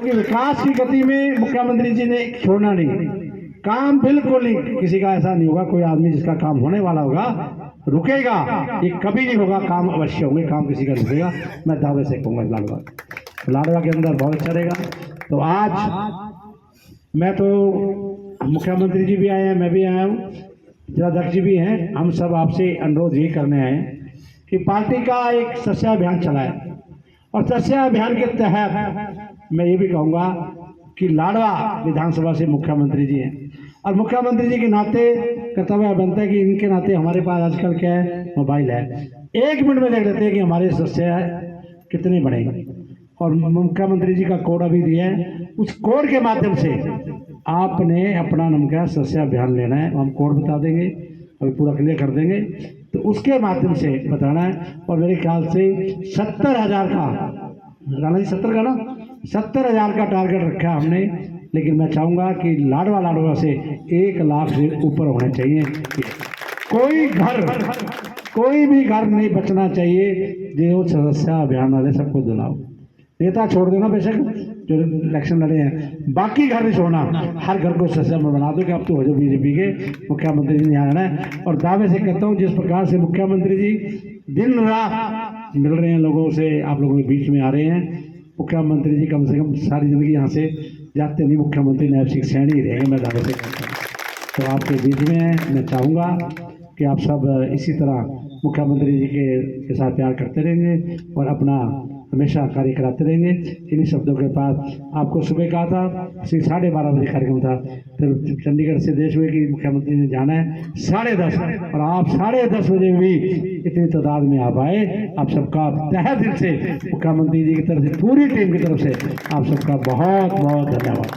क्योंकि विकास की गति में मुख्यमंत्री जी ने छोड़ना नहीं, काम बिल्कुल नहीं, किसी का ऐसा नहीं होगा, कोई आदमी जिसका काम होने वाला होगा रुकेगा, ये कभी नहीं होगा, काम अवश्य होंगे, काम किसी का रुकेगा, मैं दावे से कहूँगा। लाडवा के अंदर बहुत अच्छा रहेगा। तो आज मैं तो, मुख्यमंत्री जी भी आए हैं, मैं भी आया हूँ, जिलाध्यक्ष जी भी हैं, हम सब आपसे अनुरोध ये करने आए हैं कि पार्टी का एक सस्या अभियान चलाए, और सस्या अभियान के तहत मैं ये भी कहूँगा कि लाडवा विधानसभा से मुख्यमंत्री जी हैं, और मुख्यमंत्री जी के नाते कर्तव्य बनता है कि इनके नाते हमारे पास आजकल क्या है, मोबाइल है, 1 मिनट में देख लेते हैं कि हमारे सदस्य कितने बढ़े, और मुख्यमंत्री जी का कोड अभी दिया है, उस कोड के माध्यम से आपने अपना नाम का सस्या अभियान लेना है, हम कोड बता देंगे, अभी पूरा क्लियर कर देंगे, तो उसके माध्यम से बताना है। और मेरे ख्याल से 70,000 का, राणा जी 70 का ना, 70,000 का टारगेट रखा है हमने, लेकिन मैं चाहूँगा कि लाडवा से 1 लाख से ऊपर होने चाहिए। कोई भी घर नहीं बचना चाहिए, जो सदस्य अभियान वाले सबको दिलाओ, नेता छोड़ देना बेशक जो इलेक्शन लड़े हैं, बाकी घर नहीं छोड़ना, हर घर को सदस्य में बना दो कि अब तो हो जाओ बीजेपी के, मुख्यमंत्री जी ने आना है। और दावे से कहता हूँ, जिस प्रकार से मुख्यमंत्री जी दिन रात मिल रहे हैं लोगों से, आप लोगों के बीच में आ रहे हैं, मुख्यमंत्री जी कम से कम सारी जिंदगी यहाँ से जाते नहीं, मुख्यमंत्री नायब सिंह सैनी ही रहेंगे, मैं दावे से कहता हूँ। तो आपके बीच में मैं चाहूँगा कि आप सब इसी तरह मुख्यमंत्री जी के साथ प्यार करते रहेंगे और अपना हमेशा कार्य कराते रहेंगे। इन्हीं शब्दों के पास आपको सुबह कहा था 12:30 बजे कार्यक्रम था, फिर चंडीगढ़ से देश हुए कि मुख्यमंत्री ने जाना है 10:30, और आप 10:30 बजे भी इतनी तादाद में आप आए। आप सबका तहे दिल से मुख्यमंत्री जी की तरफ से, पूरी टीम की तरफ से आप सबका बहुत बहुत धन्यवाद।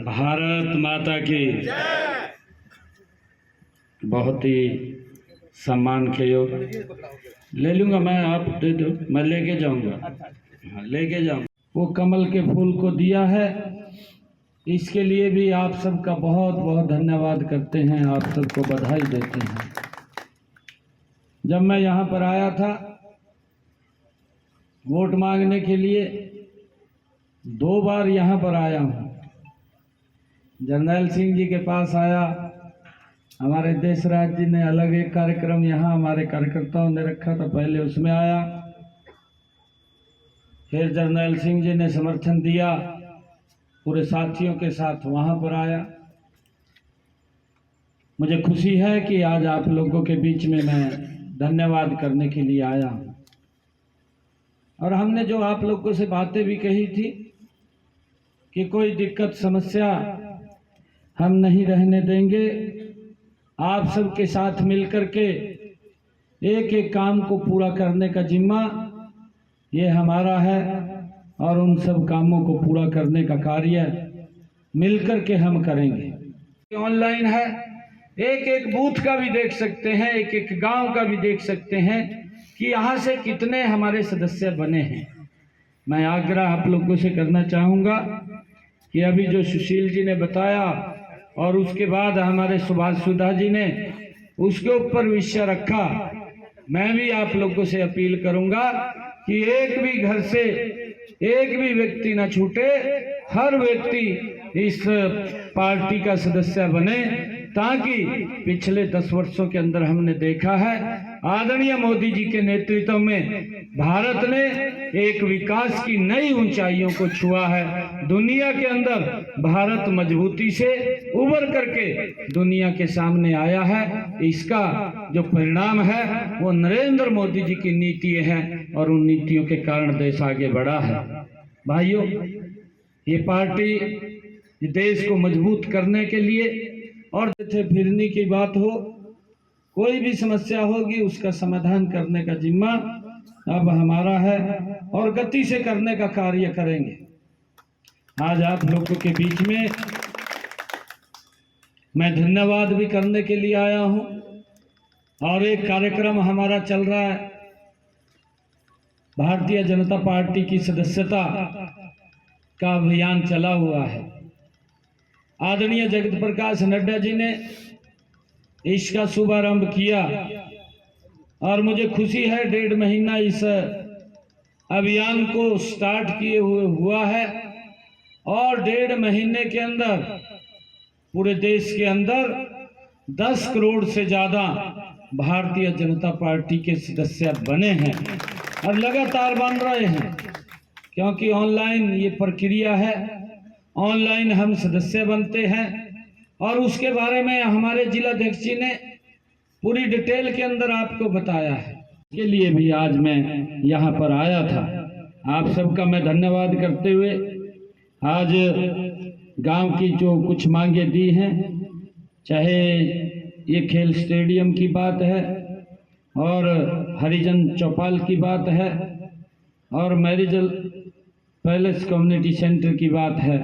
भारत माता की बहुत ही सम्मान के योग, ले लूँगा मैं, आप दे दो, मैं लेके जाऊँगा, हाँ लेके जाऊँगा। वो कमल के फूल को दिया है, इसके लिए भी आप सबका बहुत बहुत धन्यवाद करते हैं, आप सबको बधाई देते हैं। जब मैं यहाँ पर आया था वोट मांगने के लिए, 2 बार यहाँ पर आया हूँ। जर्नैल सिंह जी के पास आया, हमारे देशराज जी ने अलग एक कार्यक्रम यहाँ हमारे कार्यकर्ताओं ने रखा था, पहले उसमें आया, फिर जर्नैल सिंह जी ने समर्थन दिया पूरे साथियों के साथ, वहाँ पर आया। मुझे खुशी है कि आज आप लोगों के बीच में मैं धन्यवाद करने के लिए आया हूँ। और हमने जो आप लोगों से बातें भी कही थी कि कोई दिक्कत समस्या हम नहीं रहने देंगे, आप सबके साथ मिलकर के एक एक काम को पूरा करने का जिम्मा ये हमारा है, और उन सब कामों को पूरा करने का कार्य मिलकर के हम करेंगे। ऑनलाइन है, एक एक बूथ का भी देख सकते हैं, एक एक गांव का भी देख सकते हैं कि यहाँ से कितने हमारे सदस्य बने हैं। मैं आग्रह आप लोगों से करना चाहूँगा कि अभी जो सुशील जी ने बताया और उसके बाद हमारे सुभाष सुधा जी ने उसके ऊपर विषय रखा, मैं भी आप लोगों से अपील करूंगा कि एक भी घर से एक भी व्यक्ति न छूटे, हर व्यक्ति इस पार्टी का सदस्य बने, ताकि पिछले 10 वर्षों के अंदर हमने देखा है आदरणीय मोदी जी के नेतृत्व में भारत ने एक विकास की नई ऊंचाइयों को छुआ है। दुनिया के अंदर भारत मजबूती से उभर करके दुनिया के सामने आया है। इसका जो परिणाम है वो नरेंद्र मोदी जी की नीति है, और उन नीतियों के कारण देश आगे बढ़ा है। भाइयों, ये पार्टी देश को मजबूत करने के लिए, और फिरनी की बात हो, कोई भी समस्या होगी उसका समाधान करने का जिम्मा अब हमारा है, और गति से करने का कार्य करेंगे। आज आप लोगों के बीच में मैं धन्यवाद भी करने के लिए आया हूं, और एक कार्यक्रम हमारा चल रहा है, भारतीय जनता पार्टी की सदस्यता का अभियान चला हुआ है। आदरणीय जगत प्रकाश नड्डा जी ने इसका शुभारंभ किया, और मुझे खुशी है 1.5 महीना इस अभियान को स्टार्ट किए हुए हुआ है और 1.5 महीने के अंदर पूरे देश के अंदर 10 करोड़ से ज़्यादा भारतीय जनता पार्टी के सदस्य बने हैं और लगातार बन रहे हैं, क्योंकि ऑनलाइन ये प्रक्रिया है। ऑनलाइन हम सदस्य बनते हैं और उसके बारे में हमारे जिलाध्यक्ष जी ने पूरी डिटेल के अंदर आपको बताया है। इसके लिए भी आज मैं यहाँ पर आया था। आप सबका मैं धन्यवाद करते हुए आज गांव की जो कुछ मांगे दी हैं, चाहे ये खेल स्टेडियम की बात है और हरिजन चौपाल की बात है और मैरिजल पैलेस कम्युनिटी सेंटर की बात है,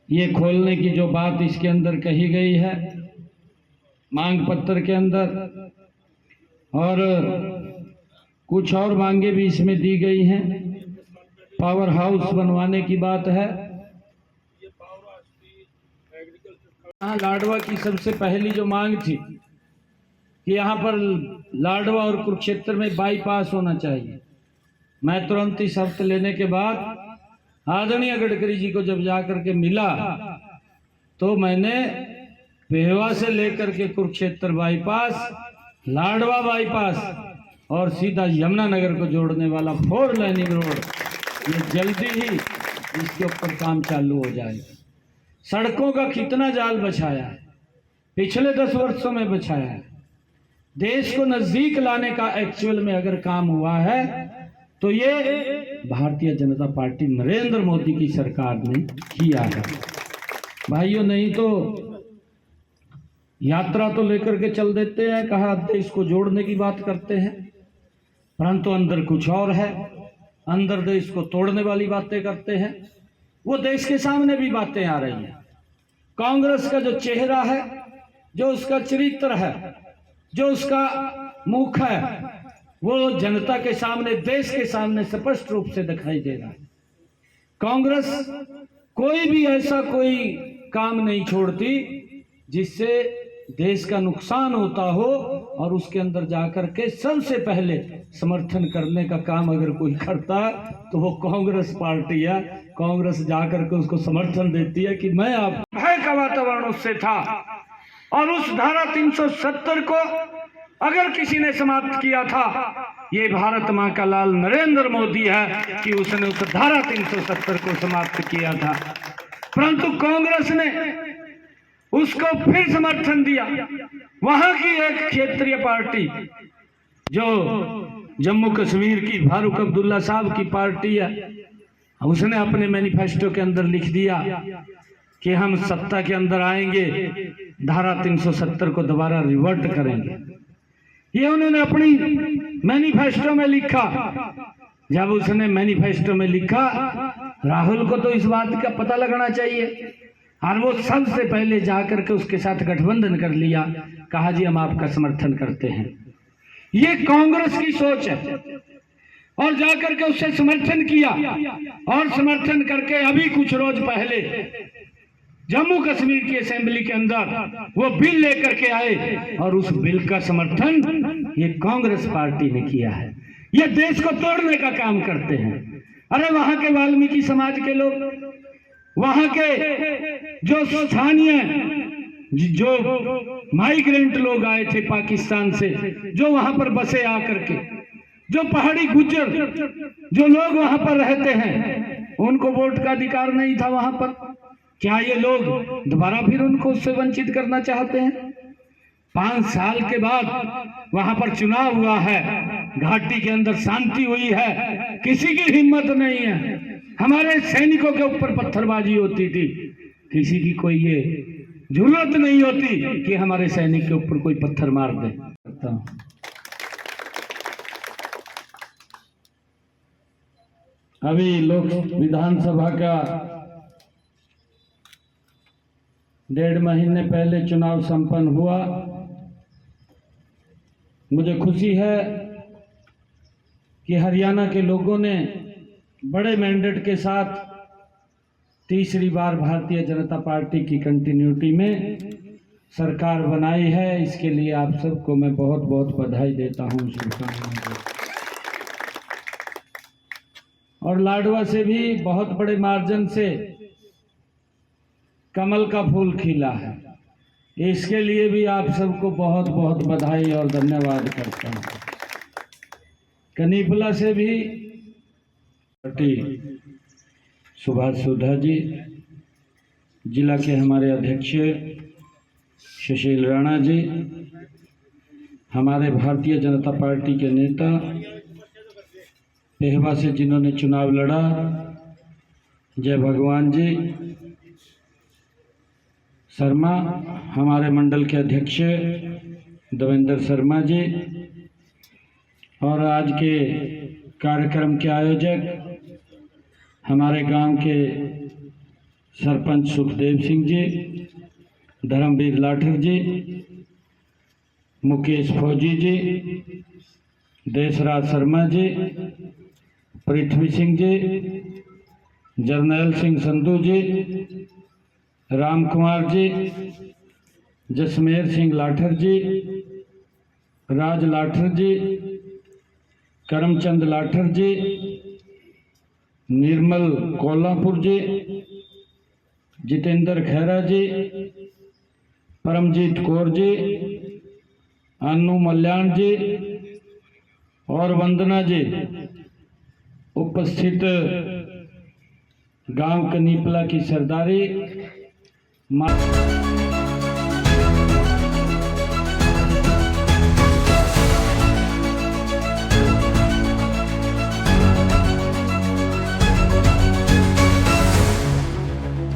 ये खोलने की जो बात इसके अंदर कही गई है मांग पत्र के अंदर, और कुछ और मांगे भी इसमें दी गई हैं। पावर हाउस बनवाने की बात है। यहाँ लाडवा की सबसे पहली जो मांग थी कि यहाँ पर लाडवा और कुरुक्षेत्र में बाईपास होना चाहिए। मैं तुरंत ही शर्त लेने के बाद आदरणीय गडकरी जी को जब जाकर के मिला तो मैंने पेहवा से लेकर के कुरुक्षेत्र बाईपास, लाडवा बाईपास और सीधा यमुनानगर को जोड़ने वाला 4 लाइनिंग रोड, ये जल्दी ही इसके ऊपर काम चालू हो जाएगा। सड़कों का कितना जाल बछाया है, पिछले 10 वर्षों में बछाया है। देश को नजदीक लाने का एक्चुअल में अगर काम हुआ है तो ये भारतीय जनता पार्टी नरेंद्र मोदी की सरकार ने किया है। भाइयों, नहीं तो यात्रा तो लेकर के चल देते हैं, कहा देश को जोड़ने की बात करते हैं, परंतु अंदर कुछ और है। अंदर देश को तोड़ने वाली बातें करते हैं। वो देश के सामने भी बातें आ रही हैं। कांग्रेस का जो चेहरा है, जो उसका चरित्र है, जो उसका मुख है, वो जनता के सामने, देश के सामने स्पष्ट रूप से दिखाई दे रहा है। कांग्रेस कोई भी ऐसा कोई काम नहीं छोड़ती जिससे देश का नुकसान होता हो, और उसके अंदर जाकर के सबसे पहले समर्थन करने का काम अगर कोई करता है तो वो कांग्रेस पार्टी है। कांग्रेस जाकर के उसको समर्थन देती है कि मैं आप भय का वातावरण उससे था, और उस धारा 370 को अगर किसी ने समाप्त किया था, ये भारत मां का लाल नरेंद्र मोदी है कि उसने उस धारा 370 को समाप्त किया था। परंतु कांग्रेस ने उसको फिर समर्थन दिया। वहां की एक क्षेत्रीय पार्टी जो जम्मू कश्मीर की फारूक अब्दुल्ला साहब की पार्टी है, उसने अपने मैनिफेस्टो के अंदर लिख दिया कि हम सत्ता के अंदर आएंगे, धारा 370 को दोबारा रिवर्ट करेंगे। ये उन्होंने अपनी मैनिफेस्टो में लिखा। जब उसने मैनिफेस्टो में लिखा, राहुल को तो इस बात का पता लगना चाहिए, और वो सबसे पहले जाकर के उसके साथ गठबंधन कर लिया, कहा जी हम आपका समर्थन करते हैं। ये कांग्रेस की सोच है, और जाकर के उससे समर्थन किया, और समर्थन करके अभी कुछ रोज पहले जम्मू कश्मीर की असेंबली के अंदर वो बिल लेकर के आए, और उस बिल का समर्थन ये कांग्रेस पार्टी ने किया है। ये देश को तोड़ने का काम करते हैं। अरे वहां के वाल्मीकि समाज के लोग, वहां के जो स्थानीय जो माइग्रेंट लोग आए थे पाकिस्तान से, जो वहां पर बसे आकर के, जो पहाड़ी गुज्जर जो लोग वहां पर रहते हैं, उनको वोट का अधिकार नहीं था वहां पर। क्या ये लोग दोबारा फिर उनको उससे वंचित करना चाहते हैं? 5 साल के बाद वहां पर चुनाव हुआ है, घाटी के अंदर शांति हुई है, किसी की हिम्मत नहीं है। हमारे सैनिकों के ऊपर पत्थरबाजी होती थी, किसी की कोई ये जरूरत नहीं होती कि हमारे सैनिक के ऊपर कोई पत्थर मार दे। अभी लोक विधानसभा का 1.5 महीने पहले चुनाव संपन्न हुआ। मुझे खुशी है कि हरियाणा के लोगों ने बड़े मैंडेट के साथ तीसरी बार भारतीय जनता पार्टी की कंटिन्यूटी में सरकार बनाई है। इसके लिए आप सबको मैं बहुत बहुत बधाई देता हूँ, शुभकामनाएं। और लाडवा से भी बहुत बड़े मार्जिन से कमल का फूल खिला है। इसके लिए भी आप सबको बहुत बहुत बधाई और धन्यवाद करता हूँ। कनीपला से भी सुभाष सुधा जी, जिला के हमारे अध्यक्ष सुशील राणा जी, हमारे भारतीय जनता पार्टी के नेता पेहवा से जिन्होंने चुनाव लड़ा, जय भगवान जी शर्मा, हमारे मंडल के अध्यक्ष देवेंद्र शर्मा जी, और आज के कार्यक्रम के आयोजक हमारे गांव के सरपंच सुखदेव सिंह जी, धर्मवीर लाठर जी, मुकेश फौजी जी, देशराज शर्मा जी, पृथ्वी सिंह जी, जरनैल सिंह संधू जी, राम कुमार जी, जसमेर सिंह लाठर जी, राज लाठर जी, करमचंद लाठर जी, निर्मल कोल्हापुर जी, जितेंद्र खैरा जी, परमजीत कौर जी, अनु मल्याण जी और वंदना जी, उपस्थित गांव कनीपला की सरदारी